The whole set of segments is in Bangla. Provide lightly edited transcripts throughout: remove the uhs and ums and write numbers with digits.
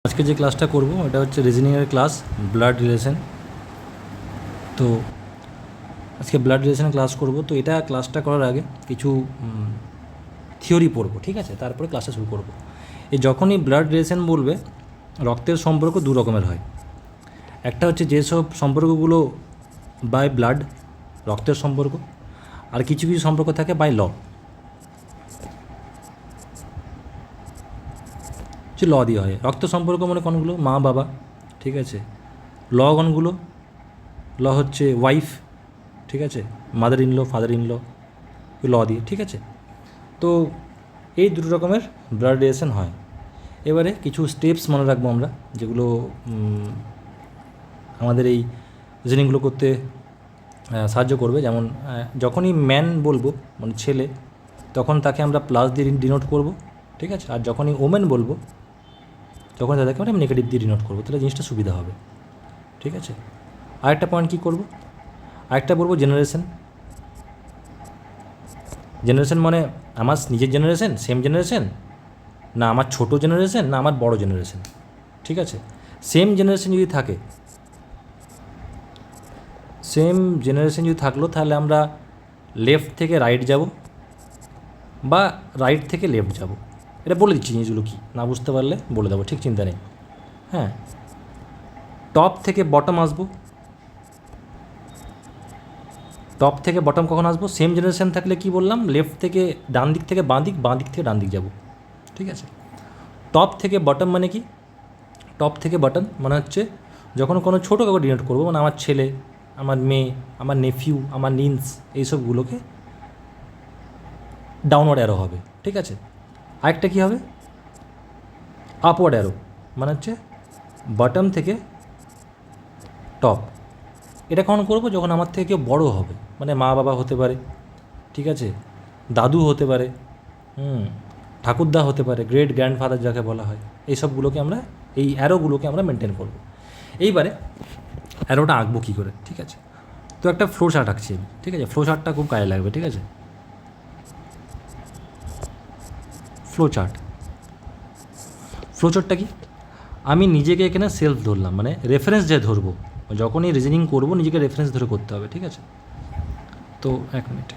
আজকে যে ক্লাসটা করব এটা হচ্ছে রিজনিংয়ের ক্লাস, ব্লাড রিলেশন। তো আজকে ব্লাড রিলেশনের ক্লাস করব। তো এটা ক্লাসটা করার আগে কিছু থিওরি পড়বো, ঠিক আছে? তারপরে ক্লাসটা শুরু করব। এই যখনই ব্লাড রিলেশন বলবে, রক্তের সম্পর্ক দু রকমের হয়। একটা হচ্ছে যেসব সম্পর্কগুলো বাই ব্লাড, রক্তের সম্পর্ক, আর কিছু কিছু সম্পর্ক থাকে বাই ল। যে ল দিয়ে হয় রক্ত সম্পর্ক, মানে কোনগুলো? মা বাবা, ঠিক আছে। ল কোনগুলো? ল হচ্ছে ওয়াইফ, ঠিক আছে, mother in law, father in law, law দিয়ে, ঠিক আছে। তো এই দুটো রকমের ব্লাড রিলেশন হয়। এবারে কিছু স্টেপস মনে রাখবো আমরা, যেগুলো আমাদের এই রিজনিংগুলো করতে সাহায্য করবে। যেমন যখনই ম্যান বলবো, মানে ছেলে, তখন তাকে আমরা প্লাস দিয়ে ডিনোট করব, ঠিক আছে। আর যখনই ওমেন বলবো, তখন তাদেরকে আমরা নেগেটিভ দিয়ে ডিনোট করবো, তাহলে জিনিসটা সুবিধা হবে, ঠিক আছে। আরেকটা পয়েন্ট কী করবো, আরেকটা বলবো জেনারেশন। জেনারেশন মানে আমার নিজের জেনারেশন, সেম জেনারেশন, না আমার ছোটো জেনারেশন, না আমার বড় জেনারেশন, ঠিক আছে। সেম জেনারেশন যদি থাকে, সেম জেনারেশন যদি থাকলো, তাহলে আমরা লেফট থেকে রাইট যাব বা রাইট থেকে লেফট যাব। এটা বলে দিচ্ছি জিনিসগুলো কী, না বুঝতে পারলে বলে দেবো, ঠিক, চিন্তা নেই। হ্যাঁ, টপ থেকে বটম আসবো। টপ থেকে বটম কখন আসবো? সেম জেনারেশন থাকলে কি বললাম, লেফট থেকে ডান দিক থেকে বাঁ দিক, বাঁ দিক থেকে ডান দিক যাব, ঠিক আছে। টপ থেকে বটম মানে কি? টপ থেকে বটম মানে হচ্ছে যখন কোনো ছোটো কাউকে ডিনোট করবো, মানে আমার ছেলে, আমার মেয়ে, আমার নেফিউ, আমার নিন্স, এইসবগুলোকে ডাউনওয়ার্ড অ্যারো হবে, ঠিক আছে। আরেকটা কী হবে? আপওয়ার্ড অ্যারো, মানে হচ্ছে বটম থেকে টপ। এটা কখন করবো? যখন আমার থেকে কেউ বড়ো হবে, মানে মা বাবা হতে পারে, ঠিক আছে, দাদু হতে পারে, ঠাকুরদা হতে পারে, গ্রেট গ্র্যান্ডফাদার যাকে বলা হয়। এই সবগুলোকে আমরা, এই অ্যারোগুলোকে আমরা মেনটেন করব। এইবারে অ্যারোটা আঁকবো কী করে, ঠিক আছে। তো একটা ফ্লো চার্ট আঁকছি আমি, ঠিক আছে। ফ্লো চার্টটা খুব কাজে লাগবে, ঠিক আছে। ফ্লো চার্ট, ফ্লো চার্টটা কি? আমি নিজেকে এখানে সেলফ ধরলাম, মানে রেফারেন্স যে ধরবো, যখনই রিজনিং করবো নিজেকে রেফারেন্স ধরে করতে হবে, ঠিক আছে। তো এক মিনিট,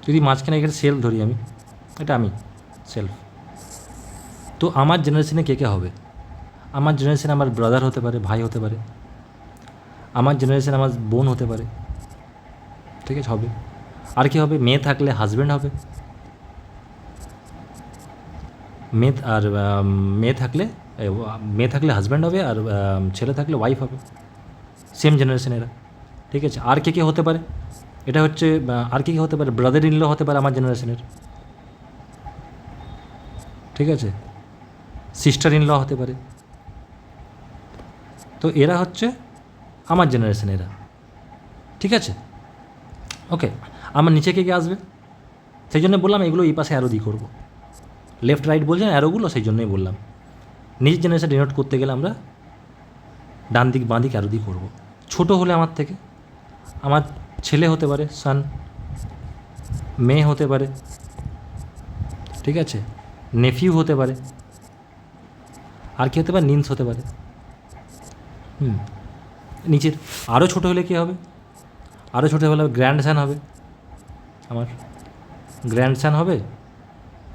যদি মাঝখানে এখানে সেলফ ধরি আমি, এটা আমি সেলফ। তো আমার জেনারেশনে কে কে হবে? আমার জেনারেশনে আমার ব্রাদার হতে পারে, ভাই হতে পারে। আমার জেনারেশনে আমার বোন হতে পারে, ঠিক আছে, হবে। আর কি হবে? মেয়ে থাকলে হাজব্যান্ড হবে, মেয়ে আর মেয়ে থাকলে হাজব্যান্ড হবে, আর ছেলে থাকলে ওয়াইফ হবে, সেম জেনারেশনেরা, ঠিক আছে। আর কে কে হতে পারে? এটা হচ্ছে আর কে কে হতে পারে? ব্রাদার ইন ল হতে পারে আমার জেনারেশনের, ঠিক আছে, সিস্টার ইন ল হতে পারে। তো এরা হচ্ছে আমার জেনারেশন, এরা, ঠিক আছে, ওকে। আমার নিচে কে কে আসবে? সেই জন্য বললাম এগুলো এই পাশে অ্যারো দিয়ে করবো, লেফট রাইট বলছেন অ্যারোগুলো, সেই জন্যই বললাম। নিজের জেনারেশন ডিনোট করতে গেলে আমরা ডান দিক বাঁ দিক অ্যারো দিয়ে করবো। ছোটো হলে আমার থেকে আমার ছেলে হতে পারে, সান, মেয়ে হতে পারে, ঠিক আছে, নেফিউ হতে পারে, আর কী হতে পারে? নিন্স হতে পারে। নিচের আরও ছোটো হলে কী হবে? আরও ছোটো হলে গ্র্যান্ড সান হবে, আমার গ্র্যান্ড সান হবে।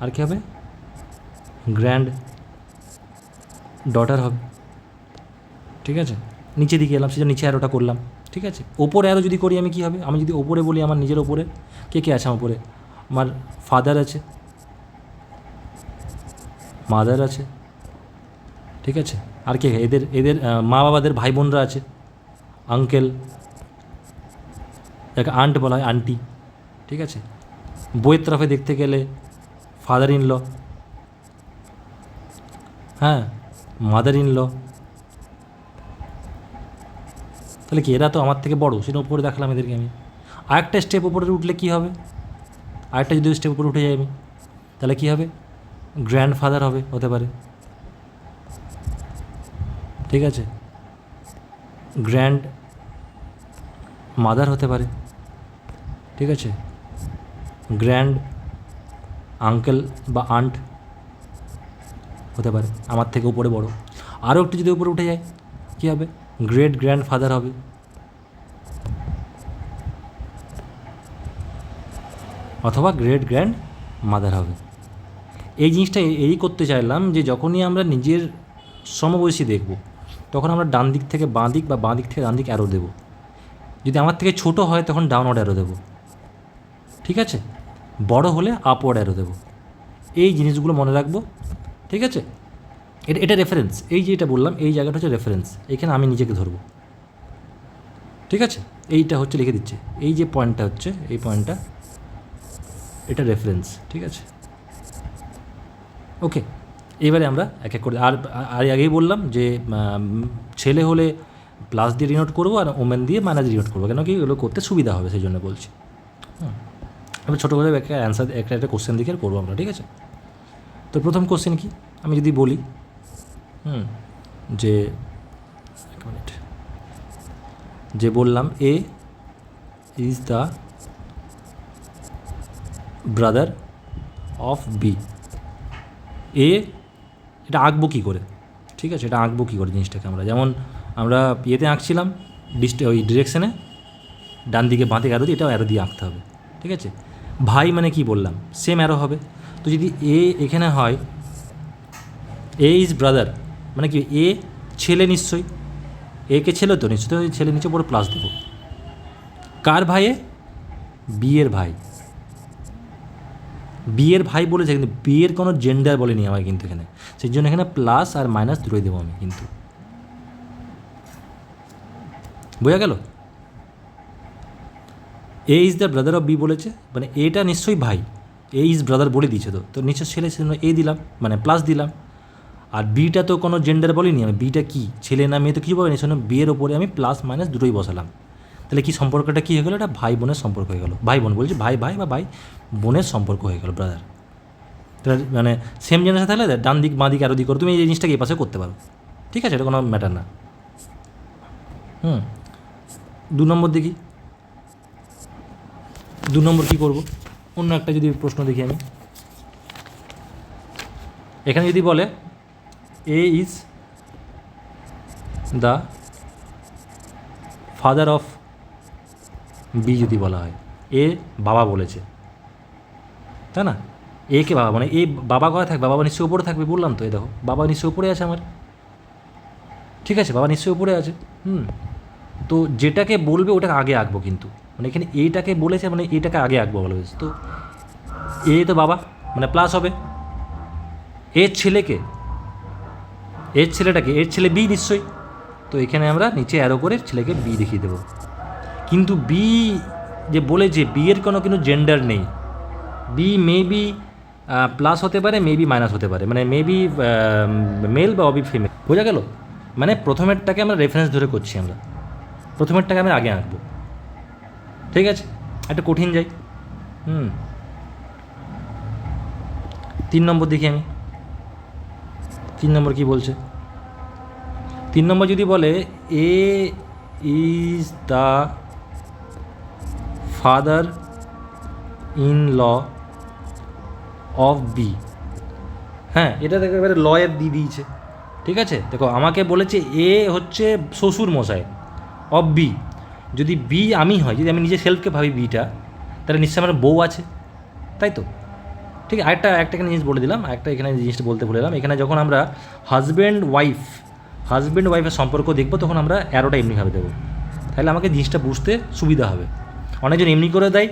আর কী হবে? গ্র্যান্ড ডটার হবে, ঠিক আছে। নিচে দিকে এলাম, সেটা নিচে অ্যারোটা করলাম, ঠিক আছে। ওপরে অ্যারো যদি করি আমি, কী হবে? আমি যদি ওপরে বলি, আমার নিজের ওপরে কে কে আছে? আমার ওপরে আমার ফাদার আছে, মাদার আছে, ঠিক আছে। আর কে? এদের এদের মা বাবাদের ভাই বোনরা আছে, আঙ্কেল, যাকে আন্ট বলা হয়, আন্টি, ঠিক আছে। বইয়ের তরফে দেখতে গেলে ফাদার ইন ল, হ্যাঁ, মাদার ইন ল। তাহলে কি এরা তো আমার থেকে বড়ো, সেটা উপরে দেখালাম এদেরকে আমি। আরেকটা স্টেপ উপরে উঠলে কী হবে? আরেকটা যদি স্টেপ উপরে উঠে যাই আমি, তাহলে কী হবে? গ্র্যান্ডফাদার হবে, হতে পারে, ঠিক আছে, গ্র্যান্ড মাদার হতে পারে, ঠিক আছে, গ্র্যান্ড আঙ্কেল বা আন্ট হতে পারে, আমার থেকে উপরে বড়। আরও একটু যদি উপরে উঠে যায় কী হবে, গ্রেট গ্র্যান্ড ফাদার হবে, অথবা গ্রেট গ্র্যান্ড মাদার হবে। এই জিনিসটা এই করতে চাইলাম যে যখনই আমরা নিজের সমবয়সী দেখব তখন আমরা ডান দিক থেকে বাঁ দিক বা বাঁ দিক থেকে ডান দিক অ্যারো দেবো। যদি আমার থেকে ছোট হয় তখন ডাউনওয়ার্ড অ্যারো দেবো, ঠিক আছে, বড় হলে আপওয়ার্ড অ্যারো দেবো। এই জিনিসগুলো মনে রাখবো, ঠিক আছে। এটা রেফারেন্স, এই যে এটা বললাম এই জায়গাটা হচ্ছে রেফারেন্স, এইখানে আমি নিজেকে ধরবো, ঠিক আছে। এইটা হচ্ছে লিখে দিচ্ছে, এই যে পয়েন্টটা হচ্ছে এই পয়েন্টটা, এটা রেফারেন্স, ঠিক আছে। ওকে, এবারে আমরা এক এক করে আর আগেই বললাম যে ছেলে হলে প্লাস দিয়ে ডিনোট করবো আর ওমেন দিয়ে মাইনাস ডিনোট করবো, কেন কি এগুলো করতে সুবিধা হবে সেই জন্য বলছি। আমি ছোটো করে একটা অ্যান্সার একটা কোশ্চেন দিকে করবো আমরা, ঠিক আছে। তো প্রথম কোশ্চেন কি আমি যদি বলি যে এক মিনিট, যে বললাম A is the brother of B, A এটা আঁকবো কী করে, ঠিক আছে, এটা আঁকবো কী করে জিনিসটাকে আমরা, যেমন আমরা ইয়েতে আঁকছিলাম ওই ডিরেকশানে ডান দিকে বাঁ দিকে অ্যারো দিয়ে, এটাও অ্যারো দিয়ে আঁকতে হবে, ঠিক আছে। ভাই মানে কি বললাম, সেম অ্যারো হবে। তো যদি এ এখানে হয় এ ইজ ব্রাদার মানে কি, এ ছেলে নিশ্চয়ই, একে ছেলে তো নিশ্চয়ই, ছেলে নিচে পরে প্লাস দেবো। কার ভাইয়ে, বিয়ের ভাই, বিয়ের ভাই বলেছে কিন্তু বিয়ের কোনো জেন্ডার বলেনি আমাকে কিন্তু এখানে, সেই জন্য এখানে প্লাস আর মাইনাস দুটোই দেবো আমি কিন্তু, বোঝা গেল। A is the brother of B বলেছে, মানে এটা নিশ্চয়ই ভাই, এ ইজ ব্রাদার বলে দিয়েছে, তো নিশ্চয় ছেলে, সেজন্য এ দিলাম মানে প্লাস দিলাম। আর বিটা তো কোনো জেন্ডার বলিনি আমি, বিটা কি ছেলে না মেয়ে তো কিছু বলেনি, সেজন্য বিয়ের ওপরে আমি প্লাস মাইনাস দুটোই বসালাম। তাহলে কি সম্পর্কটা কী হয়ে গেলো, এটা ভাই বোনের সম্পর্ক হয়ে গেল, ভাই বোন বলছি, ভাই ভাই বা ভাই বোনের সম্পর্ক হয়ে গেল ব্রাদার। তাহলে মানে সেম জেনারেশন থাকলে ডান দিক বাঁ দিক আরও দিক করো, তুমি এই জিনিসটাকে এই পাশে করতে পারো, ঠিক আছে, এটা কোনো ম্যাটার না। 2 নম্বর দেখি, 2 নম্বর কী করবো, অন্য একটা যদি প্রশ্ন দেখি আমি, এখানে যদি বলে A is the father of B, যদি বলা হয় এ বাবা বলেছে, তাই না, এ কে বাবা, মানে এ বাবা কথা থাকবে, বাবা নিশ্চয়ই উপরে থাকবে, বললাম তো, এই দেখো বাবা নিশ্চয়ই উপরে আছে আমার, ঠিক আছে, বাবা নিশ্চয়ই উপরে আছে। তো যেটাকে বলবে ওটাকে আগে আঁকবো কিন্তু, মানে এখানে এইটাকে বলেছে মানে এইটাকে আগে আঁকবো বলা হয়েছে। তো এ তো বাবা মানে প্লাস হবে, এর ছেলেকে, এর ছেলেটাকে, এর ছেলে বি নিশ্চয়ই, তো এখানে আমরা নিচে অ্যারো করে ছেলেকে বি দেখিয়ে দেবো। কিন্তু বি যে বলেছে বিয়ের কোনো কিন্তু জেন্ডার নেই, বি মেবি প্লাস হতে পারে, মেবি মাইনাস হতে পারে, মানে মেবি মেল বা অবি ফিমেল, বোঝা গেল। মানে প্রথমেরটাকে আমরা রেফারেন্স ধরে করছি, আমরা প্রথমেরটাকে আমরা আগে আঁকবো, ঠিক আছে। একটা কঠিন যাই, 3 নম্বর দেখি আমি, 3 নম্বর কী বলছে। 3 নম্বর যদি বলে A is the father in law of B, হ্যাঁ এটা দেখো এবারে লয়ের দিয়ে দিয়েছে, ঠিক আছে। দেখো আমাকে বলেছে এ হচ্ছে শ্বশুর মশাই অফ বি, যদি বি আমি হয়, যদি আমি নিজে সেলফকে ভাবি বিটা, তাহলে নিশ্চয়ই আমার বউ আছে, তাই তো, ঠিক আছে। একটা এখানে জিনিস বলে দিলাম, একটা এখানে জিনিসটা বলতে ভুলে গেলাম, এখানে যখন আমরা হাজব্যান্ড ওয়াইফের সম্পর্ক দেখবো তখন আমরা অ্যারোটা এমনিভাবে দেবো, তাহলে আমাকে জিনিসটা বুঝতে সুবিধা হবে। অনেকজন এমনি করেও দেয়,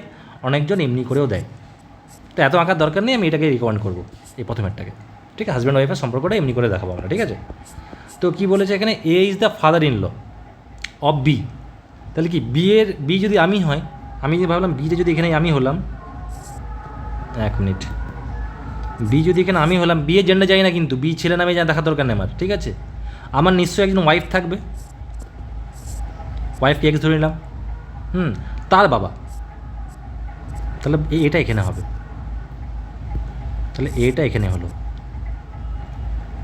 অনেকজন এমনি করেও দেয়, তো এত আঁকার দরকার নেই, আমি এটাকে রিকমেন্ড করবো, এই প্রথমেরটাকে, ঠিক আছে। হাজব্যান্ড ওয়াইফের সম্পর্কটা এমনি করে দেখাবো আমরা, ঠিক আছে। তো কী বলেছে এখানে, A is the father in law of B, তাহলে কি বি যদি আমি হয়, আমি যদি ভাবলাম বিতে যদি এখানে আমি হলাম, এক মিনিট, বি যদি এখানে আমি হলাম, বিয়ের জেন্ডার যাই না কিন্তু, বি ছেলে নামে যা দেখার দরকার নেই আমার, ঠিক আছে। আমার নিশ্চয়ই একজন ওয়াইফ থাকবে, ওয়াইফকে এক্স ধরে নিলাম, তার বাবা, তাহলে এটা এখানে হবে, তাহলে এটা এখানে হলো,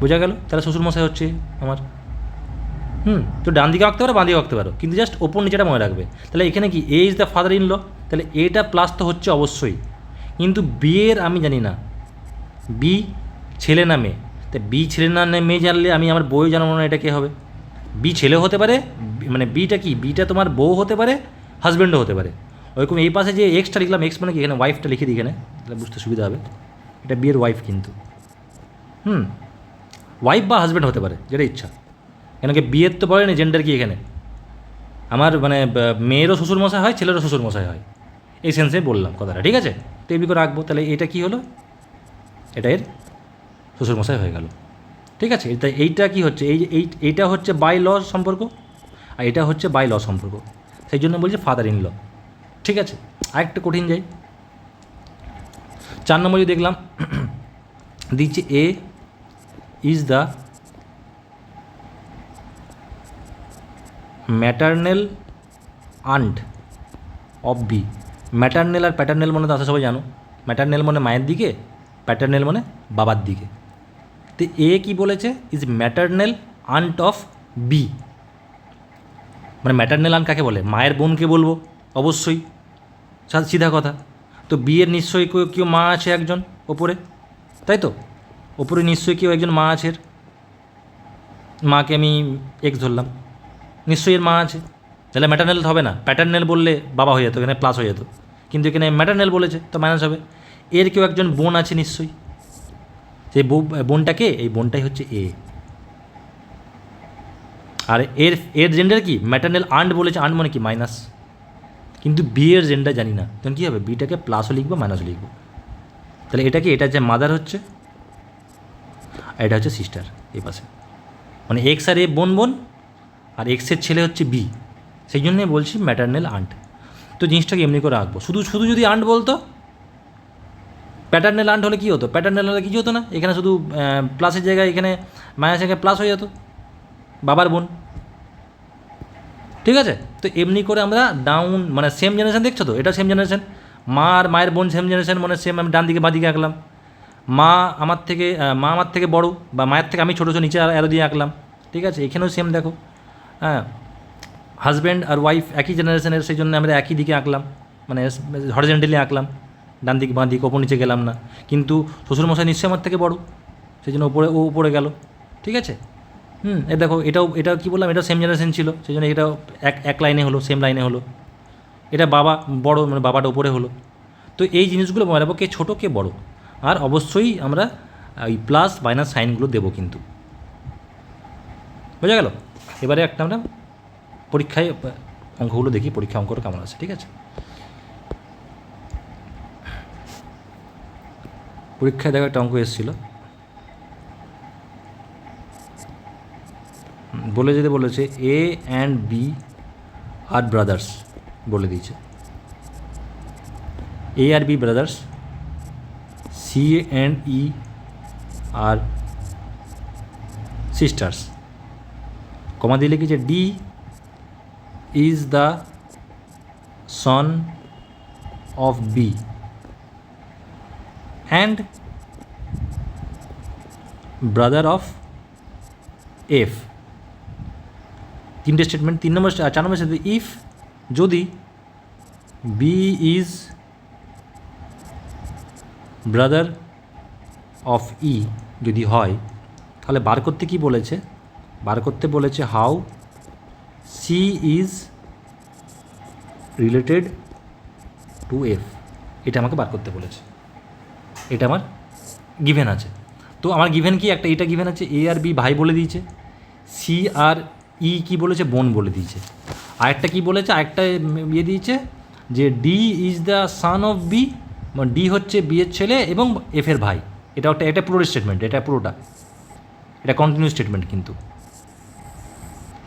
বোঝা গেল। তাহলে শ্বশুরমশাই হচ্ছে আমার, তো ডান দিকে আঁকতে পারো বাঁ দিকে আঁকতে পারো, কিন্তু জাস্ট ওপর নিচেটা মনে রাখবে। তাহলে এখানে কি A is the father in law, তাহলে এটা প্লাস তো হচ্ছে অবশ্যই, কিন্তু বিয়ের আমি জানি না বি ছেলে না মেয়ে, তাই বি ছেলে না মেয়ে জানলে আমি আমার বউ জানবো না এটা কে হবে। বি ছেলে হতে পারে, মানে বিটা কি, বিটা তোমার বউ হতে পারে, হাজব্যান্ডও হতে পারে। ওইরকম এই পাশে যে এক্সটা লিখলাম, এক্স মানে কি, এখানে ওয়াইফটা লিখে দিই এখানে, তাহলে বুঝতে সুবিধা হবে। এটা বিয়ের ওয়াইফ কিন্তু, ওয়াইফ বা হাজব্যান্ড হতে পারে, যেটা ইচ্ছা। কেন কি বিয়ের তো পড়ে না জেন্ডার কি এখানে, আমার মানে মেয়েরও শ্বশুরমশাই হয়, ছেলেরও শ্বশুরমশাই হয়, এই সেন্সে বললাম কথাটা, ঠিক আছে। তো এই করে রাখবো, তাহলে এটা কি হলো, এটা এর শ্বশুরমশাই হয়ে গেল, ঠিক আছে। তাই এইটা কি হচ্ছে, এইটা হচ্ছে বাই ল সম্পর্ক, আর এটা হচ্ছে বাই ল সম্পর্ক, সেই জন্য বলছে ফাদার ইন ল, ঠিক আছে। আরেকটা কঠিন যাই, 4 নম্বর যদি দেখলাম দিচ্ছে A is the maternal aunt of B. Maternal আর প্যাটার্নাল মানে তো আসা সবাই জানো, ম্যাটার্নাল মানে মায়ের দিকে, প্যাটার্নাল মানে বাবার দিকে। তো এ কি বলেছে, is maternal aunt of B, মানে ম্যাটার্নাল আন্ট কাকে বলে, মায়ের বোনকে বলবো অবশ্যই, সিধা কথা। তো বিয়ের নিশ্চয়ই কেউ মা আছে একজন ওপরে, তাই তো, ওপরে নিশ্চয়ই কেউ একজন মা আছে, মাকে আমি এক্স ধরলাম, নিশ্চয়ই এর মা আছে, তাহলে ম্যাটার্নাল হবে না, প্যাটার্নাল বললে বাবা হয়ে যেত, এখানে প্লাস হয়ে যেত, কিন্তু এখানে ম্যাটার্নাল বলেছে তো মাইনাস হবে। এর কেউ একজন বোন আছে নিশ্চয়ই, সেই বোনটাকে, এই বোনটাই হচ্ছে এ, আর এর জেন্ডার কি, ম্যাটার্নাল আন্ট বলেছে, আন্ট মানে কি মাইনাস, কিন্তু বিয়ের জেন্ডার জানি না, তখন কী হবে, বিটাকে প্লাসও লিখবো মাইনাসও লিখবো। তাহলে এটা কি, এটা যে মাদার হচ্ছে, আর এটা হচ্ছে সিস্টার এই পাশে, মানে এক্স আর এ বোন বোন, আর এক্সের ছেলে হচ্ছে বি, সেই জন্যই বলছি ম্যাটার্নাল আন্ট। তো জিনিসটাকে এমনি করে রাখবো, শুধু শুধু যদি আন্ট বলতো, প্যাটার্নাল আন্ট হলে কী হতো, প্যাটার্নাল হলে কিছু হতো না, এখানে শুধু প্লাসের জায়গায়, এখানে মাইনাসের জায়গায় প্লাস হয়ে যেত, বাবার বোন, ঠিক আছে। তো এমনি করে আমরা ডাউন, মানে সেম জেনারেশন দেখছো তো, এটা সেম জেনারেশন, মা আর মায়ের বোন সেম জেনারেশন, মানে সেম, আমি ডান দিকে বাঁ দিকে আঁকলাম, মা আমার থেকে বড়, বা মায়ের থেকে আমি ছোটো নিচে অ্যারো দিয়ে আঁকলাম, ঠিক আছে। এখানেও সেম দেখো, হ্যাঁ, হাজব্যান্ড আর ওয়াইফ একই জেনারেশনের, সেই জন্য আমরা একই দিকে আঁকলাম, মানে হরিজন্টালি আঁকলাম, ডান দিক বাঁ দিক, ওপর নিচে গেলাম না। কিন্তু শ্বশুরমশাই নিশ্চয়ই আমার থেকে বড়, সেই জন্য উপরে গেল, ঠিক আছে। এ দেখো, এটাও কী বললাম, এটাও সেম জেনারেশন ছিল, সেই জন্য এটাও এক লাইনে হলো, সেম লাইনে হলো। এটা বাবা বড়, মানে বাবাটা উপরে হলো। তো এই জিনিসগুলো মনে রাখবো, কে ছোটো কে বড়, আর অবশ্যই আমরা এই প্লাস মাইনাস সাইনগুলো দেবো কিন্তু, বোঝা গেল। এবারে একটা আমরা পরীক্ষায় অঙ্কগুলো দেখি, পরীক্ষা অঙ্কটা কেমন আছে, ঠিক আছে। পরীক্ষায় দেখো একটা অঙ্ক এসেছিলো, বলেছে A and B are brothers, বলে দিয়েছে এ আর B brothers, C and E are sisters, comma দিয়ে লিখেছে D is the son of B and brother of F. 3টে স্টেটমেন্ট। 4 নম্বর স্টেটমেন্ট, ইফ, যদি B is brother of E, যদি হয়, তাহলে বার করতে কি বলেছে, বার করতে বলেছে how C is related to F, এটা আমাকে বার করতে বলেছে, এটা আমার গিভেন আছে। তো আমার গিভেন কি, একটা এটা গিভেন আছে, এ আর বি ভাই বলে দিয়েছে, সি আর ই কি বলেছে, বোন বলে দিয়েছে, আরেকটা কি বলেছে, আরেকটা ইয়ে দিয়েছে যে D is the son of B, মানে ডি হচ্ছে বি এর ছেলে এবং এফের ভাই, এটা পুরো স্টেটমেন্ট, এটা পুরোটা, এটা কন্টিনিউ স্টেটমেন্ট কিন্তু।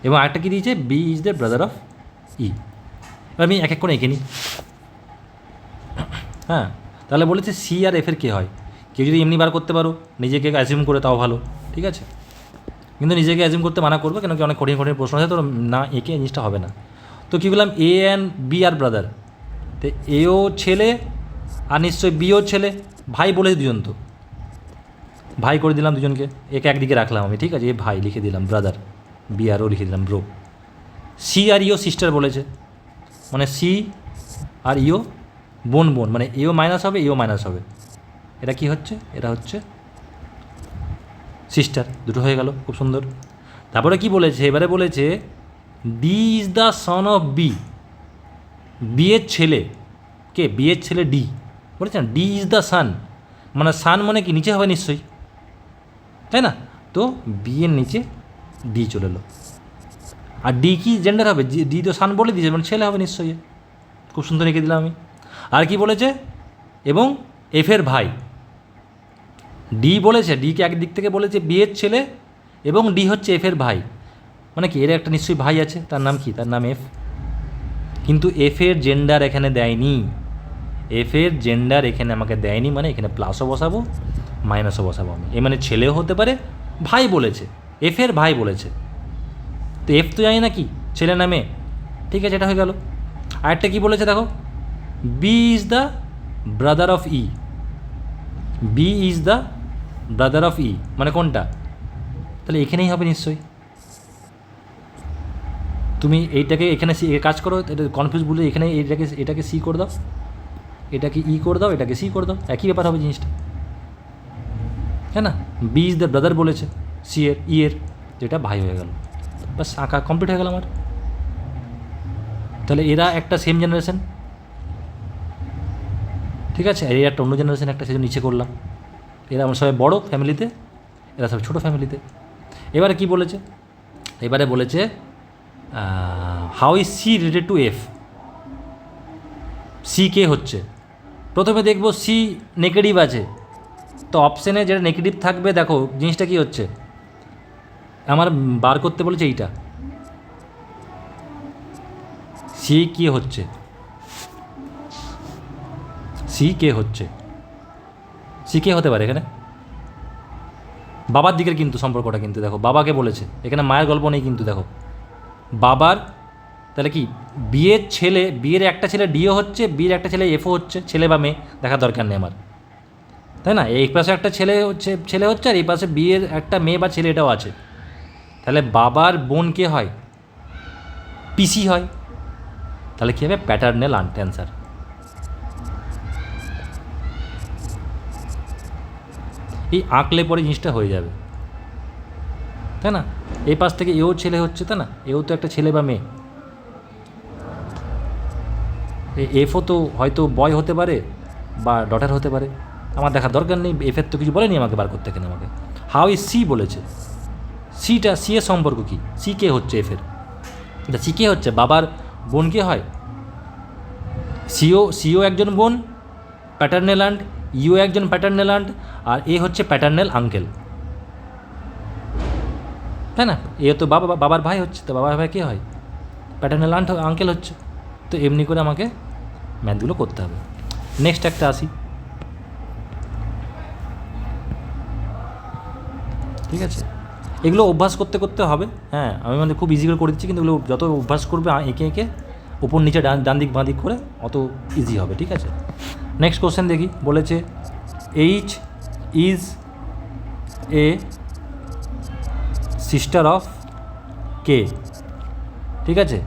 এবং আরেকটা কী দিয়েছে, B is the brother of E. আমি এক এক করে এঁকে নিই, হ্যাঁ। তাহলে বলেছে সি আর এফের কে হয়, কেউ যদি এমনি বার করতে পারো নিজেকে অ্যাজিউম করে, তাও ভালো, ঠিক আছে, কিন্তু নিজেকে অ্যাজিউম করতে মানা করবে, কেন কি অনেক কঠিন কঠিন প্রশ্ন আছে, তো না এঁকে জিনিসটা হবে না। তো কী বললাম, এ অ্যান্ড বি আর ব্রাদার, তো এও ছেলে আর নিশ্চয়ই বিও ছেলে, ভাই বলেছে দুজন, তো ভাই করে দিলাম দুজনকে, একে একদিকে রাখলাম আমি, ঠিক আছে, এ ভাই লিখে দিলাম, ব্রাদার, বি আরও লিখে দিলাম ব্রো। সি আর ইও সিস্টার বলেছে, মানে সি আর ইও বোন বোন, মানে এও মাইনাস হবে এও মাইনাস হবে। এটা কি হচ্ছে? এটা হচ্ছে সিস্টার, দুটো হয়ে গেল, খুব সুন্দর। তারপরে কি বলেছে, এবারে বলেছে D is the son of B, B এর ছেলে কে? বি এর ছেলে ডি, বলেছেন ডি ইজ দ্য সান, মানে সান মানে কি নিচে হবে নিশ্চয়ই, তাই না? তো বি এর নিচে ডি চলে এলো। আর ডি কি জেন্ডার হবে? ডি তো সান বলে দিয়েছে, মানে ছেলে হবে নিশ্চয়ই, খুব সুন্দর রেখে দিলাম আমি। আর কি বলেছে? এবং এফের ভাই, ডি বলেছে, ডিকে একদিক থেকে বলেছে বি এর ছেলে এবং ডি হচ্ছে এফের ভাই, মানে কি এর একটা নিশ্চয়ই ভাই আছে, তার নাম কি? তার নাম এফ। কিন্তু এফের জেন্ডার এখানে দেয়নি, এফের জেন্ডার এখানে আমাকে দেয়নি, মানে এখানে প্লাসও বসাবো মাইনাসও বসাবো আমি। এ মানে ছেলেও হতে পারে, ভাই বলেছে, এফের ভাই বলেছে, তো এফ তো জানি না কি ছেলে না মেয়ে, ঠিক আছে, এটা হয়ে গেল। আরেকটা কী বলেছে দেখো, B is the brother of E, B is the brother of E, মানে কোনটা? তাহলে এখানেই হবে নিশ্চয়ই। তুমি এইটাকে এখানে সি কাজ করো, এটা কনফিউজ বলে এখানে এটাকে সি করে দাও, এটাকে ই করে দাও, এটাকে সি করে দাও, একই ব্যাপার হবে জিনিসটা, হ্যাঁ না? বি ইজ দ্য ব্রাদার বলেছে সি এর, ই এর, যেটা ভাই হয়ে গেল, বাস আঁকা কমপ্লিট হয়ে গেল আমার। তাহলে এরা একটা সেম জেনারেশন, ঠিক আছে, আর এরা একটা অন্য জেনারেশন একটা, সেজন্য নিচে করলাম। এরা আমার সবাই বড়ো ফ্যামিলিতে, এরা সব ছোটো ফ্যামিলিতে। এবারে কি বলেছে? এবারে বলেছে how is C related to F, C কে হচ্ছে? প্রথমে দেখব সি নেগেটিভ আছে, তো অপশানে যেটা নেগেটিভ থাকবে, দেখো জিনিসটা কী হচ্ছে, আমার বার করতে বলেছে এইটা, সি কে হচ্ছে, সি কে হচ্ছে, সি কে হতে পারে এখানে বাবার দিকের কিন্তু সম্পর্কটা, কিন্তু দেখো বাবাকে বলেছে, এখানে মায়ের গল্প নেই কিন্তু, দেখো বাবার, তাহলে কি বিয়ের ছেলে, বিয়ের একটা ছেলে ডিও হচ্ছে, বিয়ের একটা ছেলে এফও হচ্ছে, ছেলে বা মেয়ে দেখার দরকার নেই আমার, তাই না? এই পাশে একটা ছেলে হচ্ছে আর এই পাশে বিয়ের একটা মেয়ে বা ছেলে এটাও আছে, তাহলে বাবার বোন কে হয়? পিসি হয়, তাহলে কী হবে? Paternal aunt, answer. এই আঁকলে পরে জিনিসটা হয়ে যাবে, তাই না? এই পাশ থেকে এও ছেলে হচ্ছে, তাই না? এও তো একটা ছেলে বা মেয়ে, এফও তো হয়তো বয় হতে পারে বা ডটার হতে পারে, আমার দেখার দরকার নেই, এফের তো কিছু বলেনি আমাকে বার করতে, কেন আমাকে হাউ ইজ সি বলেছে, সিটা সি এর সম্পর্ক কী? সি কে হচ্ছে এফের, এটা সি কে হচ্ছে বাবার বোন কে হয়, সিও একজন বোন প্যাটার্নাল আন্ট, ইও একজন প্যাটার্নাল আন্ট, আর এ হচ্ছে প্যাটার্নাল আঙ্কেল, তাই না? এ তো বাবার ভাই হচ্ছে, তো বাবার ভাই কে হয়? প্যাটার্নাল আন্ট আঙ্কেল হচ্ছে। তো এমনি করে আমাকে ম্যাথগুলো করতে হবে। নেক্সট একটা আসি, ঠিক আছে, এগুলো অভ্যাস করতে করতে হবে, হ্যাঁ আমি মানে খুব ইজি করে দিচ্ছি, কিন্তু এগুলো যত অভ্যাস করবে এঁকে এঁকে উপর নিচে ডান দিক বাঁ দিক করে, অত ইজি হবে, ঠিক আছে। নেক্সট কোশ্চেন দেখি, বলেছে H is a sister of K, ঠিক আছে।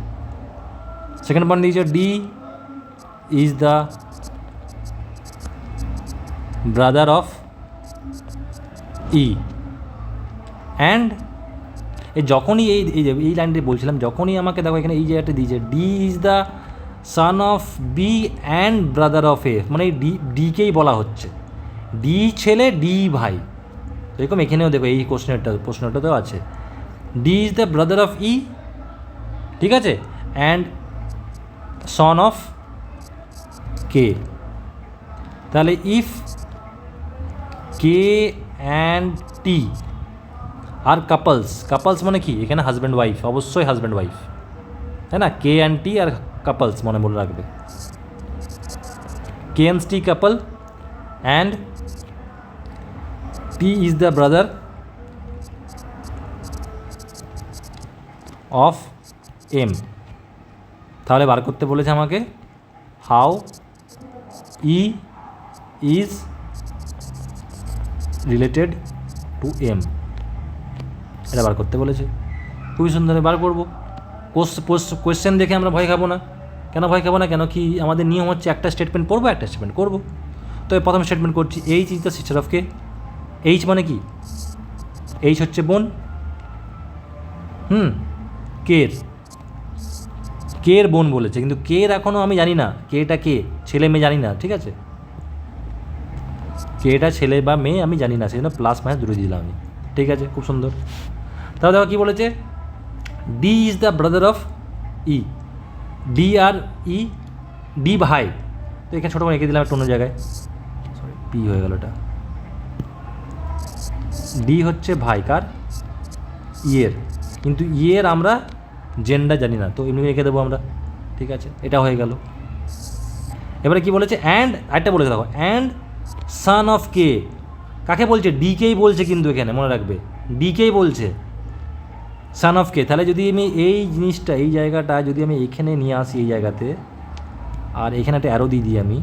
সেকেন্ড পয়েন্ট দিয়েছে D is the brother of E, and যখনই এই লাইনটি বলছিলাম, যখনই আমাকে দেখো এখানে এই জায়গাটা দিয়েছে D is the son of B and brother of F, মানে ডিকেই বলা হচ্ছে, ডি ছেলে ডি ভাই, এরকম এখানেও দেখো এই প্রশ্নটাতেও আছে D is the brother of E, ঠিক আছে, অ্যান্ড সন অফ কে। তাহলে if K and T are couples মানে কি? এখানে হাজব্যান্ড ওয়াইফ, অবশ্যই হাজব্যান্ড ওয়াইফ, তাই না? K and T are couples মনে রাখবে, K and T couple and T is the brother of M. তাহলে বার করতে বলেছে আমাকে how E is related to M, এটা বার করতে বলেছে, খুবই সুন্দর বার করবো। কোয়েশ্চেন দেখে আমরা ভয় খাবো না, কেন ভয় খাবো না? কেন কি আমাদের নিয়ম হচ্ছে একটা স্টেটমেন্ট পড়বো, একটা স্টেটমেন্ট করবো। তো প্রথম স্টেটমেন্ট করছি, H is the sister of K. H মানে কি? এইচ হচ্ছে বোন। কের, কের বোন বলেছে, কিন্তু কের এখনও আমি জানি না কেটা কে, ছেলে মেয়ে জানি না, ঠিক আছে? কেটা ছেলে বা মেয়ে আমি জানি না, সেই জন্য প্লাস মাইনাস দুটো দিলাম আমি, ঠিক আছে? খুব সুন্দর। তাহলে দেখো কী বলেছে, D is the brother of E. D আর ই, ডি ভাই, তো এখানে ছোটো করে এঁকে দিলাম একটা অন্য জায়গায়, সরি পি হয়ে গেল এটা। ডি হচ্ছে ভাই কার? ইয়ের, কিন্তু ইয়ের আমরা জেন্ডার জানি না, তো এমনি রেখে দেবো আমরা, ঠিক আছে? এটা হয়ে গেল। এবারে কি বলেছে, অ্যান্ড একটা বলেছে দেখো, অ্যান্ড সান অফ কে। কাকে বলছে? ডিকেই বলছে, কিন্তু এখানে মনে রাখবে ডিকেই বলছে, সান অফ কে। তাহলে যদি আমি এই জিনিসটা, এই জায়গাটা যদি আমি এখানে নিয়ে আসি এই জায়গাতে, আর এখানে একটা অ্যারো দিয়ে দিই আমি,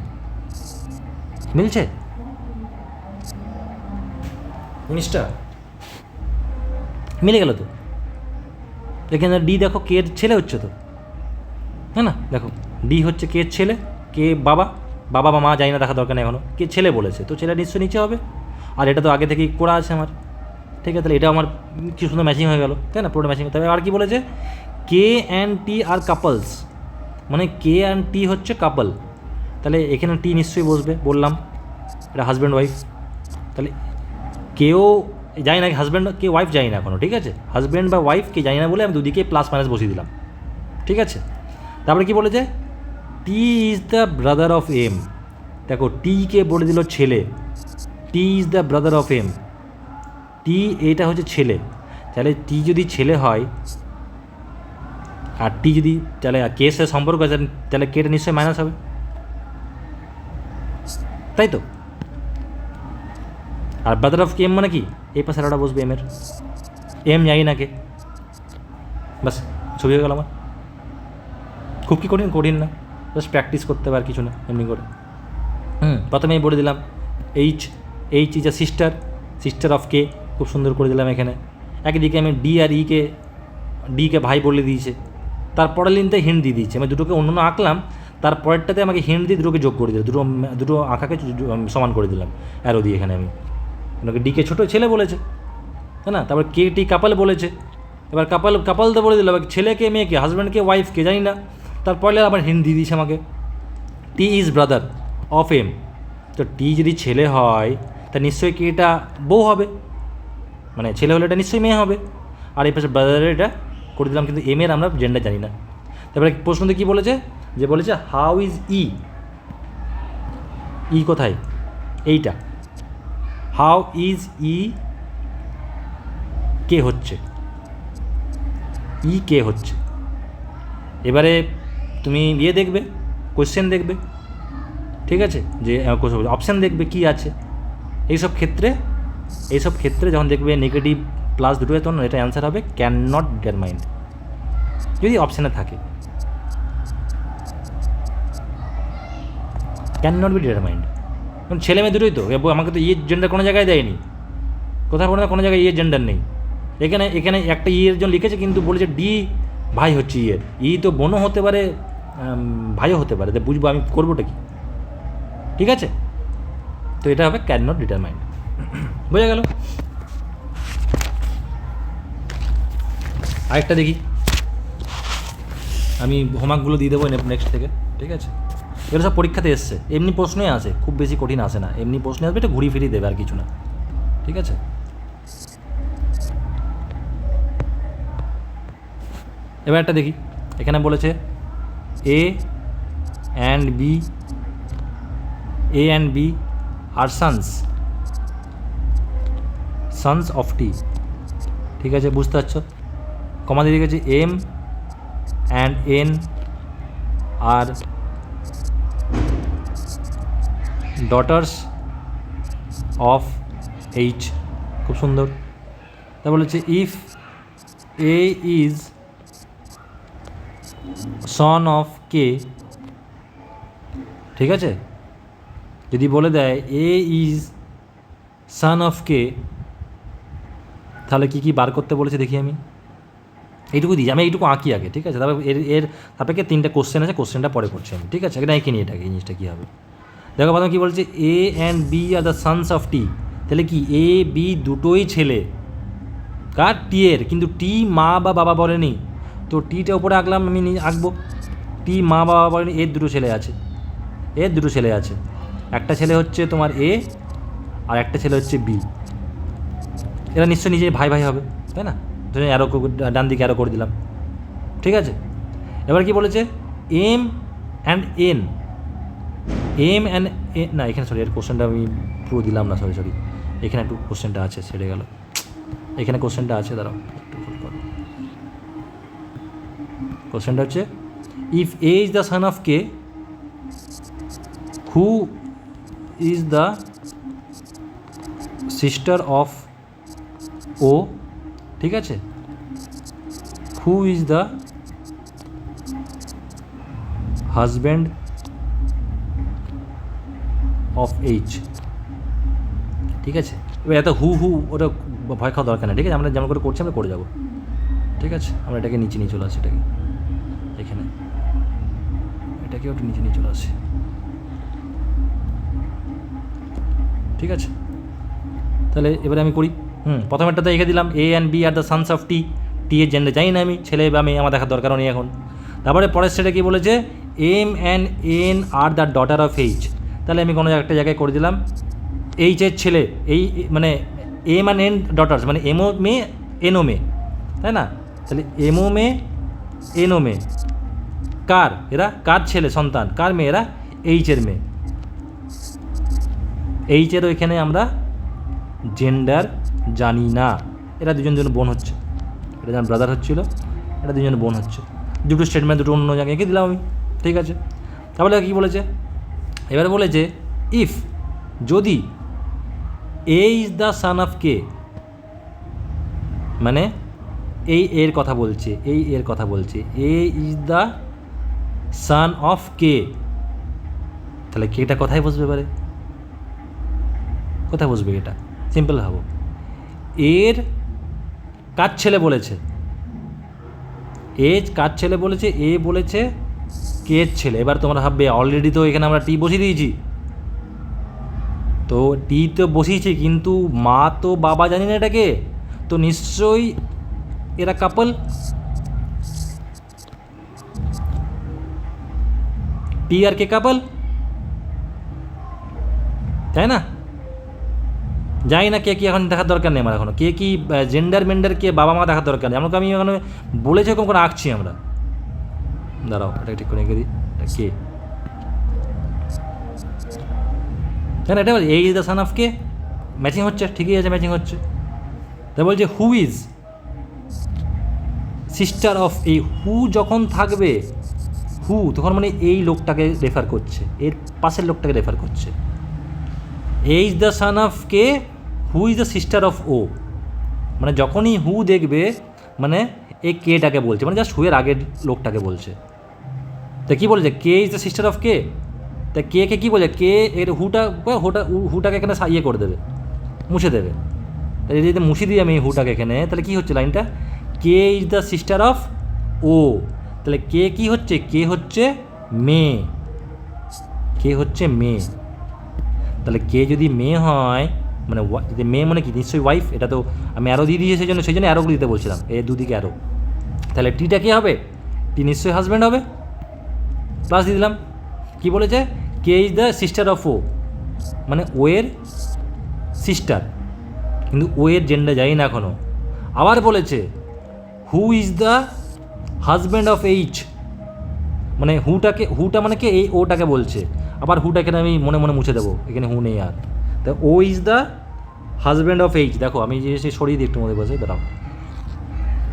মিলছে জিনিসটা? মিলে গেল তো। এখানে ডি দেখো কের ছেলে হচ্ছে তো, হ্যাঁ না? দেখো ডি হচ্ছে কের ছেলে, কে বাবা, বাবা বা মা জানি না, দেখা দরকার নেই এখনও, কে ছেলে বলেছে, তো ছেলে নিশ্চয়ই নিচে হবে। আর এটা তো আগে থেকেই করা আছে আমার, ঠিক আছে? তাহলে এটা আমার কি সুন্দর ম্যাচিং হয়ে গেল, তাই না? পুরোটা ম্যাচিং। তবে আর কি বলেছে, কে অ্যান্ড টি আর কাপলস, মানে কে অ্যান্ড টি হচ্ছে কাপল, তাহলে এখানে টি নিশ্চয়ই বসবে, বললাম এটা হাজব্যান্ড ওয়াইফ। তাহলে কেও জানি না, হাজব্যান্ড কে ওয়াইফ জানি না এখনও, ঠিক আছে? হাজব্যান্ড বা ওয়াইফ কে জানি না বলে আমি দুদিকে প্লাস মাইনাস বসিয়ে দিলাম, ঠিক আছে? তারপরে কি বলেছে, T is the brother of M. দেখো টিকে বলে দিল ছেলে, T is the brother of M, T এটা হচ্ছে ছেলে, তাহলে টি যদি ছেলে হয় আর টি যদি, তাহলে কেসের সম্পর্ক আছে, তাহলে কেটা নিশ্চয়ই মাইনাস হবে, তাই তো? আর ব্রাদার অফ এম মানে কি, এই পাশে আরোটা বসবে এমের, এম জানি না কে, বাস ছবি হয়ে গেল আমার। খুব কি কঠিন? কঠিন না, জাস্ট প্র্যাকটিস করতে হবে আর কিছু না, এমনি করে। প্রথমেই বলে দিলাম H, H is a sister, sister of K, খুব সুন্দর করে দিলাম এখানে। একদিকে আমি ডি আর ইকে, ডিকে ভাই বলে দিয়েছে, তারপরের লিনতে হিন্ট দিয়ে দিয়েছে, আমি দুটোকে অন্য আঁকলাম, তারপরেরটাতে আমাকে হিন্ট দিয়ে দুটোকে যোগ করে দিলাম, দুটো আঁকাকে সমান করে দিলাম অ্যারো দিয়ে এখানে আমি। ওনাকে ডিকে ছোটো ছেলে বলেছে, তাই না? তারপর কে টি কাপাল বলেছে, এবার কাপালতে বলে দিল, ছেলেকে মেয়েকে, হাজব্যান্ডকে ওয়াইফকে জানি না, তারপরে আবার হিন্ট দিয়ে দিয়েছে আমাকে, টি ইজ ব্রাদার অফ এম। তো টি যদি ছেলে হয় তা নিশ্চয়ই কি এটা বউ হবে, মানে ছেলে হলে এটা নিশ্চয়ই মেয়ে হবে। আর এই পাশে ব্রাদারের এটা করে দিলাম, কিন্তু এম এর আমরা জেন্ডার জানি না। তারপরে প্রশ্নতে কী বলেছে, যে বলেছে হাউ ইজ ই, ই কোথায়? এইটা, হাউ ইজ ই, কে হচ্ছে, ই কে হচ্ছে। এবারে তুমি ইয়ে দেখবে, কোয়েশ্চেন দেখবে, ঠিক আছে? যে অপশান দেখবে কী আছে। এইসব ক্ষেত্রে যখন দেখবে নেগেটিভ প্লাস দুটো, তখন এটা অ্যান্সার হবে ক্যান নট ডিটারমাইন, যদি অপশানে থাকে, ক্যান নট বি ডিটারমাইন্ড। কারণ ছেলে মেয়ে দুটোই তো, আমাকে তো ইয়ের জেন্ডার কোনো জায়গায় দেয়নি, কোথাও কোনো জায়গায় ইয়ের জেন্ডার নেই। এখানে একটা ইয়ের জন্য লিখেছে, কিন্তু বলেছে ডি ভাই হচ্ছে ইয়ের, ই তো বোনও হতে পারে, ভাইও হতে পারে, তো বুঝবো আমি করবোটা কি, ঠিক আছে? তো এটা হবে ক্যান নট ডিটারমাইন্ড, বোঝা গেল? আরেকটা দেখি, আমি হোমওয়ার্কগুলো দিয়ে দেবো নেক্সট থেকে, ঠিক আছে? এগুলো সব পরীক্ষাতে এসছে, এমনি প্রশ্নই আসে, খুব বেশি কঠিন আসে না, এমনি প্রশ্নে আসবে, এটা ঘুরিয়ে ফিরিয়ে দেবে আর কিছু না, ঠিক আছে? এবার একটা দেখি, এখানে বলেছে A and B are sons of T, ঠিক আছে? বুঝতে পারছো? কমা দিয়ে গেছে M and N are daughters of H, খুব সুন্দর। তা বলেছে if A is son of K, ঠিক আছে? যদি বলে দেয় এ ইজ সান অফ কে, তাহলে কী কী বার করতে বলেছে দেখি আমি। এইটুকু দিই, আমি এইটুকু আঁকি আগে, ঠিক আছে? তারপর এর সাপেক্ষে 3টে কোশ্চেন আছে, কোশ্চেনটা পরে করছি আমি, ঠিক আছে? এটা এঁকে নিই, এটাকে এই জিনিসটা কী হবে দেখো। প্রথমে কী বলছে, A and B are the sons of T. তাহলে কি এ বি দুটোই ছেলে কার? টি এর, কিন্তু টি মা বা বাবা বলেনি, তো টিটা উপরে আঁকলাম, আমি আঁকবো টি মা বাবা বলেনি, এর দুটো ছেলে আছে, এর দুটো ছেলে আছে, একটা ছেলে হচ্ছে তোমার এ আর একটা ছেলে হচ্ছে বি। এরা নিশ্চয়ই নিজে ভাই ভাই হবে, তাই না? ধরুন অ্যারো ডান দিকে অ্যারো করে দিলাম, ঠিক আছে? এবার কি বলেছে, M and N, M and A, না এখানে সরি, এর কোশ্চেনটা আমি পুরো দিলাম না, সরি, এখানে একটু কোশ্চেনটা আছে, ছেড়ে গেল, এখানে কোশ্চেনটা আছে, দাঁড়াও একটু ভুল করো। কোশ্চেনটা হচ্ছে, if A is the son of K, who is the sister of O, ঠিক আছে? Who is the husband of H, ঠিক আছে? এবার এত হু ওটা ভয় খাওয়া দরকার নেই, ঠিক আছে? আমরা যেমন করে করছি আমরা করে যাবো, ঠিক আছে? আমরা এটাকে নিচে নিয়ে চলে আসি, এটাকে এখানে, এটাকেও একটু নিচে নিয়ে চলে আসি, ঠিক আছে? তাহলে এবারে আমি করি, প্রথমেরটাতে এঁকে দিলাম, A and B are the sons of T, T এর জেন্ডার জানি না আমি, ছেলে বা মেয়ে আমার দেখার দরকারও নেই এখন। তারপরে পরের সেটা কী বলেছে, M and N are the daughter of H. তাহলে আমি কোনো একটা জায়গায় করে দিলাম এইচের ছেলে, এই মানে এম অ্যান্ড এন ডটার্স, মানে এমও মেয়ে এনও মেয়ে, তাই না? তাহলে এমও মেয়ে এনও মেয়ে, কার এরা? কার ছেলে সন্তান, কার মেয়ে? এরা এইচের মেয়ে। এইচেরও এখানে আমরা জেন্ডার জানি না, এরা দুজন বোন হচ্ছে, এটা যেমন ব্রাদার হচ্ছিল, এটা দুজন বোন হচ্ছে, দুটো স্টেটমেন্ট দুটো অন্য জায়গায় এঁকে দিলাম আমি, ঠিক আছে? তাহলে কী বলেছে, এবারে বলেছে ইফ, যদি এ ইজ দ্য সান অফ কে, মানে এই এর কথা বলছে, এই এর কথা বলছে, এ is the son of K, তাহলে কেটা কোথায় বসবে? এবারে কোথায় বসবে? এটা সিম্পল ভাবো, এর কার ছেলে বলেছে, এ কার ছেলে বলেছে, এ বলেছে কে ছেলে। এবার তোমরা ভাববে অলরেডি তো এখানে আমরা টি বসিয়ে দিয়েছি, তো টি তো বসিয়েছি, কিন্তু মা তো বাবা জানি না এটাকে, তো নিশ্চয়ই এরা কাপল, টি আর কে কাপল, তাই না? জানি না কে কি, এখন দেখার দরকার নেই আমার, এখনো কে কি জেন্ডার মেন্ডার কে বাবা মা দেখার দরকার নেই, আমাকে আমি এখানে বলেছি এরকম করে আঁকছি আমরা। দাঁড়াও এটা ঠিক করে এঁকে দিই, এটা কে, তাই না? এটা এই is the son of K, matching হচ্ছে, ঠিকই আছে, ম্যাচিং হচ্ছে। তাই বলছে হু ইজ সিস্টার অফ, এই হু যখন থাকবে, হু তখন মানে এই লোকটাকে রেফার করছে, এর পাশের লোকটাকে রেফার করছে। A is the son of K, who is the sister of O, মানে যখনই হু দেখবে মানে এই কেটাকে বলছে, মানে জাস্ট হুয়ের আগের লোকটাকে বলছে। তা কী বলছে, K is the sister of কে, তা কে কে কী বলছে, কে এর হুটাকে এখানে ইয়ে করে দেবে, মুছে দেবে। তাই যদি মুছে দিই আমি হুটাকে এখানে, তাহলে কী হচ্ছে লাইনটা, K is the sister of ও, তাহলে কে কী হচ্ছে, কে হচ্ছে মেয়ে, কে হচ্ছে মেয়ে। তাহলে কে যদি মেয়ে হয়, মানে যদি মেয়ে মানে কি, নিশ্চয়ই ওয়াইফ, এটা তো আমি অ্যারো দিয়ে দিয়েছি, সেই জন্য অ্যারোগুলো দিতে বলছিলাম, এই দুদিকে অ্যারো। তাহলে টিটা কী হবে, টি নিশ্চয়ই হাজব্যান্ড হবে, প্লাস দিয়ে দিলাম। কী বলেছে, K is the sister of O, মানে ও এর সিস্টার, কিন্তু ও এর জেন্ডার যাই না এখনও। আবার বলেছে হু is the husband of H, মানে হুটা মানে কে, এই ওটাকে বলছে। আবার হুটা এখানে আমি মনে মনে মুছে দেবো, এখানে হু নেই আর। তা O is the husband of H, দেখো আমি যে সরিয়ে দিই একটু মধ্যে বসে, দাঁড়াও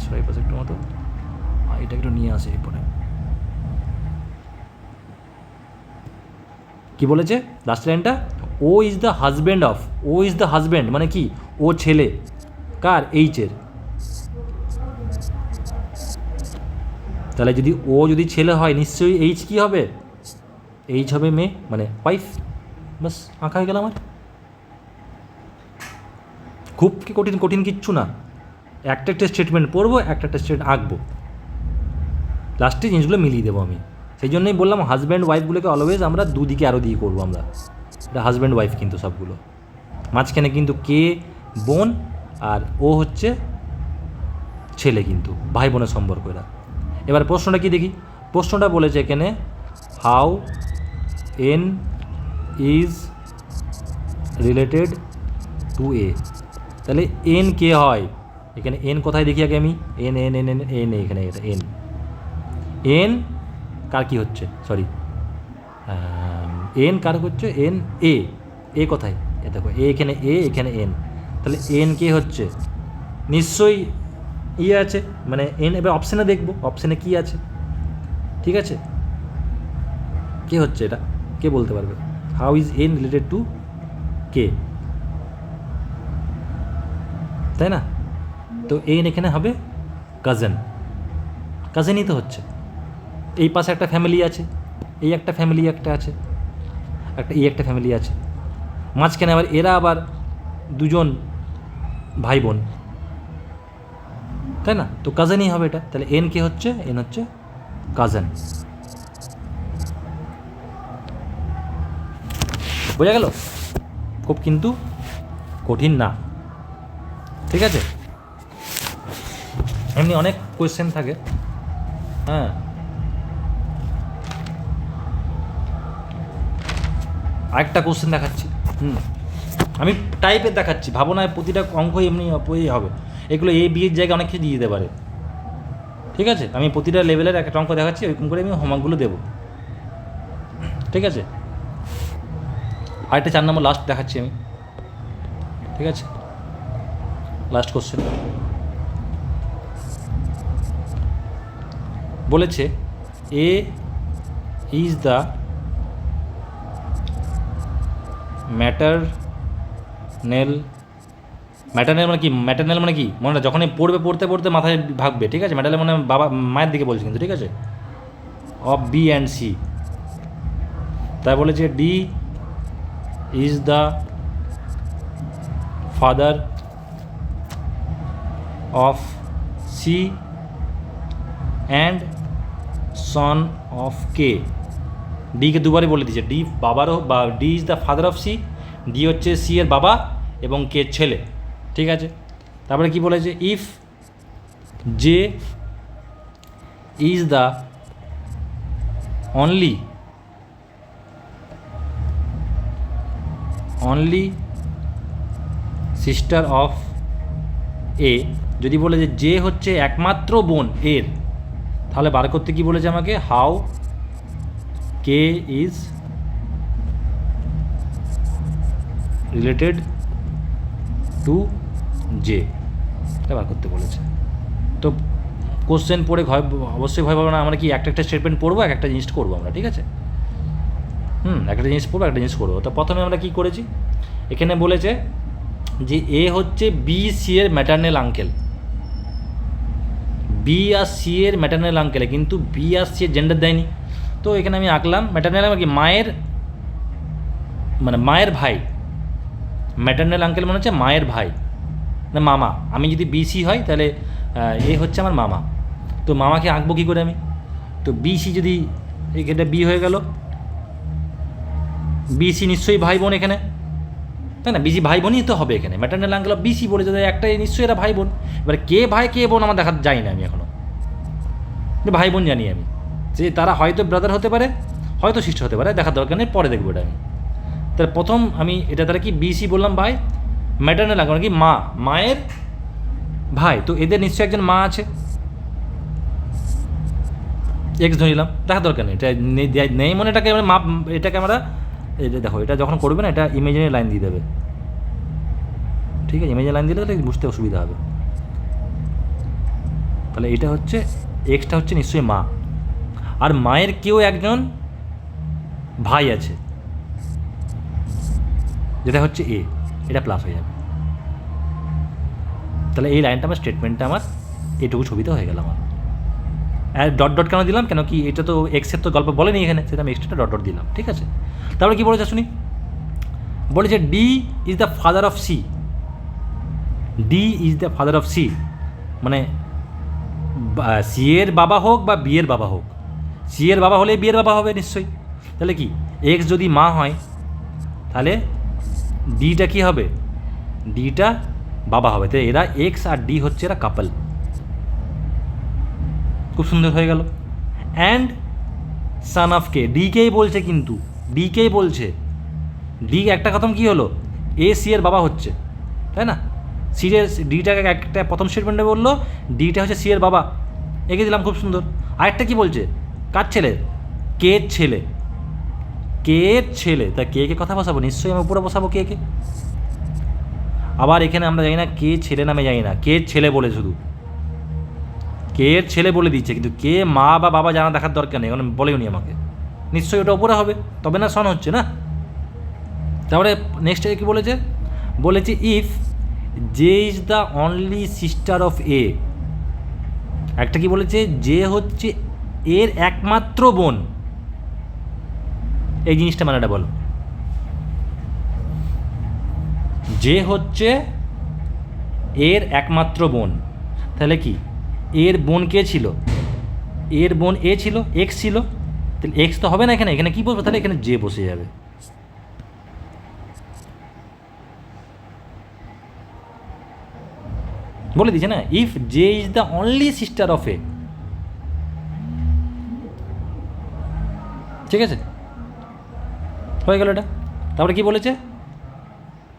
সরি বসে একটু মতো, এটা একটু নিয়ে আসে এরপরে। কী বলেছে লাস্ট লাইনটা, O is the husband of, O is the husband মানে কি, ও ছেলে কার, এইচের। তাহলে যদি ও যদি ছেলে হয়, নিশ্চয়ই এইচ কী হবে, এইচ হবে মেয়ে, মানে ওয়াইফ। বাস আঁকা হয়ে গেল আমার, খুব কি কঠিন কিচ্ছু না, একটা একটা স্টেটমেন্ট পড়বো, একটা একটা স্টেটমেন্ট আঁকবো, লাস্টে জিনিসগুলো মিলিয়ে দেবো আমি। সেই জন্যই বললাম হাজব্যান্ড ওয়াইফগুলোকে অলওয়েজ আমরা দুদিকে আরও দিয়ে করবো আমরা। এটা হাজব্যান্ড ওয়াইফ কিন্তু সবগুলো, মাঝখানে কিন্তু কে বোন আর ও হচ্ছে ছেলে, কিন্তু ভাই বোনের সম্পর্ক এরা। এবার প্রশ্নটা কি দেখি, প্রশ্নটা বলেছে এখানে how N is related to A. তাহলে এন কে হয়, এখানে এন কোথায় দেখি আগে আমি, N N N N N এখানে এটা এন, এন কার কী হচ্ছে, সরি এন কার হচ্ছে, এন এ, এ কোথায়, এ দেখো এ এখানে, এ এখানে এন, তাহলে এন কে হচ্ছে নিশ্চয়ই ইয়ে আছে, মানে এন। এবার অপশানে দেখবো অপশানে কী আছে, ঠিক আছে, কে হচ্ছে এটা, কে বলতে পারবে, how is N related to K, তাই না? তো এন এখানে হবে কাজেন, কাজেনই তো হচ্ছে। এই পাশে একটা ফ্যামিলি আছে, এই একটা ফ্যামিলি একটা আছে, একটা এই একটা ফ্যামিলি আছে, মাঝখানে আবার এরা আবার দুজন ভাই বোন, তাই না? তো কাজেনই হবে এটা। তাহলে এন কে হচ্ছে, এন হচ্ছে কাজেন। বোঝা গেল? খুব কিন্তু কঠিন না, ঠিক আছে? এমনি অনেক কোয়েশ্চেন থাকে, হ্যাঁ। আরেকটা কোশ্চেন দেখাচ্ছি, আমি টাইপের দেখাচ্ছি, ভাবো না প্রতিটা অঙ্ক এমনি হবে, এগুলো এ বি এর জায়গায় অনেক কিছু দিয়ে দিতে পারে, ঠিক আছে? আমি প্রতিটা লেভেলের একটা অঙ্ক দেখাচ্ছি, ওইরকম করে আমি হোমওয়ার্কগুলো দেবো, ঠিক আছে? আরেকটা 4 নম্বর লাস্ট দেখাচ্ছি আমি, ঠিক আছে? লাস্ট কোশ্চেন বলেছে এ ইজ দ্য ম্যাটারনেল মানে কি, ম্যাটারনেল মানে কি মনে, যখনই পড়তে পড়তে মাথায় ভাববে, ঠিক আছে? ম্যাটারনেল মানে বাবা মায়ের দিকে বলছে কিন্তু, ঠিক আছে? অফ বি অ্যান্ড সি, তাই বলেছে D is the father of C and son of K. ডিকে দুবারই বলে দিয়েছে, ডি বাবারও, বা D is the father of C, D হচ্ছে সি এর বাবা এবং কে ছেলে, ঠিক আছে? তারপরে কি বলেছে, if J is the only sister of A, যদি বলে যে জে হচ্ছে একমাত্র বোন এর, তাহলে বার করতে কি বলেছে আমাকে, how K is related two J, এটা বার করতে বলেছে। তো কোশ্চেন পড়ে অবশ্যই ভয় পাবো না, আমরা কি একটা একটা স্টেটমেন্ট পড়বো, এক একটা জিনিস করবো আমরা, ঠিক আছে? একটা জিনিস পড়বো, একটা জিনিস করবো। তো প্রথমে আমরা কি করেছি, এখানে বলেছে যে এ হচ্ছে বি সি এর ম্যাটারনাল আঙ্কেল, বি আর সি এর ম্যাটারনাল আঙ্কেলে, কিন্তু বি আর সি এর জেন্ডার দেয়নি। তো এখানে আমি আঁকলাম ম্যাটারনাল মানে কি, মায়ের, মানে মায়ের ভাই, ম্যাটারনাল আঙ্কেল মানে হচ্ছে মায়ের ভাই না মামা। আমি যদি বিসি হয় তাহলে এ হচ্ছে আমার মামা, তো মামাকে আঁকবো কী করে আমি? তো বিসি যদি এটা বি হয়ে গেল, বিসি নিশ্চয়ই ভাই বোন এখানে, তাই না? বিসি ভাই বোনই তো হবে এখানে, ম্যাটারনাল আঙ্কেল অফ বিসি বলে যদি একটাই, নিশ্চয়ই এরা ভাই বোন। এবার কে ভাই কে বোন আমার দেখা যাই না আমি এখনও, ভাই বোন জানি আমি, যে তারা হয়তো ব্রাদার হতে পারে, হয়তো সিস্টার হতে পারে, দেখার দরকার নেই, পরে দেখবো এটা আমি। তাহলে প্রথম আমি এটা দ্বারা কি বিসি বললাম ভাই, ম্যাটারনাল আঙ্কেল কি মা, মায়ের ভাই, তো এদের নিশ্চয়ই একজন মা আছে, এক্স ধরে নিলাম, দেখার দরকার নেই, এটা নেই মনে, এটাকে আমরা মাপ, এটাকে আমরা এটা দেখো, এটা যখন করবে না এটা ইমেজিনারি লাইন দিয়ে দেবে, ঠিক আছে? ইমেজিনারি লাইন দিলে তাহলে বুঝতে অসুবিধা হবে। তাহলে এটা হচ্ছে এক্সটা হচ্ছে নিশ্চয়ই মা, আর মায়ের কেউ একজন ভাই আছে, যেটা হচ্ছে এ, এটা প্লাস হয়ে যাবে। তাহলে এই লাইনটা আমার স্টেটমেন্টটা আমার এটুকু ছবিতে হয়ে গেল আমার। আর ডট ডট কেন দিলাম, কেন কি এটা তো এক্সের তো গল্প বলেনি এখানে, সেটা আমি এক্সট্রাটা ডট ডট দিলাম, ঠিক আছে? তারপরে কী বলেছে শুনি, বলেছে D is the father of C, D is the father of C, মানে সি এর বাবা হোক বা বি এর বাবা হোক, সি এর বাবা হলে বি এর বাবা হবে নিশ্চয়ই। তাহলে কি এক্স যদি মা হয় তাহলে ডিটা কী হবে, ডিটা বাবা হবে। তাই এরা এক্স আর ডি হচ্ছে এরা কাপল। খুব সুন্দর হয়ে গেল। অ্যান্ড সান অফ কে, ডিকেই বলছে, কিন্তু ডিকেই বলছে, ডি একটা খতম কী হলো, এ সি এর বাবা হচ্ছে, তাই না? সি এর ডিটাকে একটা প্রথম স্টেটমেন্টে বললো ডিটা হচ্ছে সি এর বাবা, এঁকে দিলাম, খুব সুন্দর। আরেকটা কী বলছে, কার ছেলে, কে ছেলে, কে ছেলে, তা কে কে কথা বসাবো, নিশ্চয়ই আমি উপরে বসাবো কে কে। আবার এখানে আমরা জানি না কে ছেলে নামে, জানি না কে ছেলে বলে, শুধু কে এর ছেলে বলে দিচ্ছে, কিন্তু কে মা বা বাবা জানা দেখার দরকার নেই, কারণ বলেও নি আমাকে, নিশ্চয়ই ওটা উপরে হবে, তবে না সন হচ্ছে না। তারপরে নেক্সট কী বলেছে, বলেছে if J is the only sister of A, একটা কি বলেছে, যে হচ্ছে এর একমাত্র বোন, এই জিনিসটা মানেটা বলো, যে হচ্ছে এর একমাত্র বোন, তাহলে কি এর বোন কে ছিল, এর বোন এ ছিল, এক্স ছিল, তাহলে এক্স তো হবে না এখানে, এখানে কী বসবে, তাহলে এখানে জে বসে যাবে। বলে দিচ্ছে না, if J is the only sister of A, ঠিক আছে, হয়ে গেল এটা। তারপরে কি বলেছে,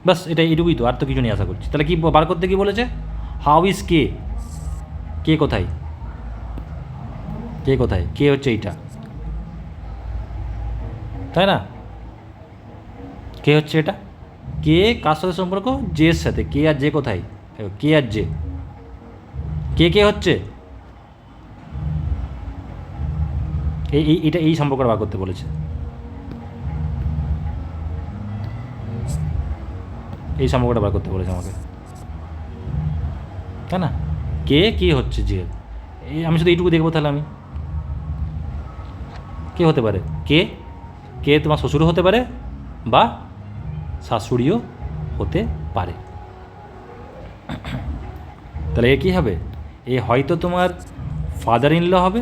বাস এটা এইটুকুই তো, আর তো কিছু নেই আশা করছি। তাহলে কি বার করতে কি বলেছে, হাউ ইজ কে, কে কোথায়, কে কোথায়, কে হচ্ছে এইটা, তাই না, কে হচ্ছে এটা, কে কার সাথে সম্পর্ক, জে এর সাথে, কে আর জে কোথায়, কে আর জে, কে কে হচ্ছে এটা, এই সম্পর্কটা বার করতে বলেছে, এই সম্পর্কটা বার করতে বলেছে আমাকে, তাই না, কে কে হচ্ছে জে, এই আমি শুধু এইটুকু দেখবো, তাহলে আমি কে হতে পারে, কে কে তোমার শ্বশুরও হতে পারে বা শাশুড়িও হতে পারে। তাহলে এ কী হবে, এ হয়তো তোমার ফাদার ইন ল হবে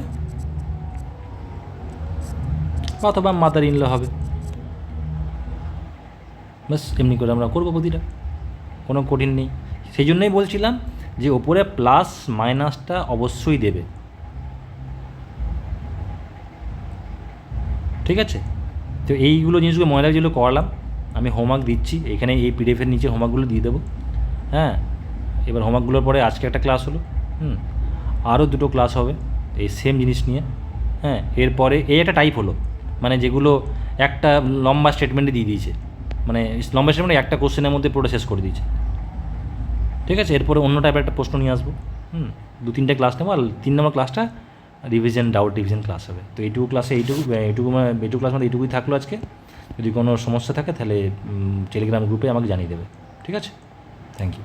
অথবা মাদার ইন ল হবে, ব্যাস এমনি করে আমরা করবো প্রতিটা, কোনো কঠিন নেই। সেই জন্যই বলছিলাম যে ওপরে প্লাস মাইনাসটা অবশ্যই দেবে, ঠিক আছে। তো এইগুলো জিনিসগুলো মনে রাখ, যেগুলো করালাম আমি, হোমওয়ার্ক দিচ্ছি এখানে, এই পিডিএফের নিচে হোমওয়ার্কগুলো দিয়ে দেবো, হ্যাঁ। এবার হোমওয়ার্কগুলোর পরে আজকে একটা ক্লাস হলো, আরও দুটো ক্লাস হবে এই সেম জিনিস নিয়ে, হ্যাঁ। এরপরে এই একটা টাইপ হলো, মানে যেগুলো একটা লম্বা স্টেটমেন্টে দিয়ে দিয়েছে, মানে লম্বা স্টেটমেন্টে একটা কোশ্চেনের মধ্যে পুরোটা শেষ করে দিয়েছে, ঠিক আছে। এরপরে অন্য টাইপের একটা প্রশ্ন নিয়ে আসবো, 2-3টে ক্লাস নেবো, আর 3 নম্বর ক্লাসটা রিভিশন, ডাউট রিভিশন ক্লাস হবে। তো এইটুকু ক্লাসে এইটুকু ক্লাস মধ্যে এইটুকুই থাকলো আজকে। যদি কোনো সমস্যা থাকে তাহলে টেলিগ্রাম গ্রুপে আমাকে জানিয়ে দেবে, ঠিক আছে। Thank you.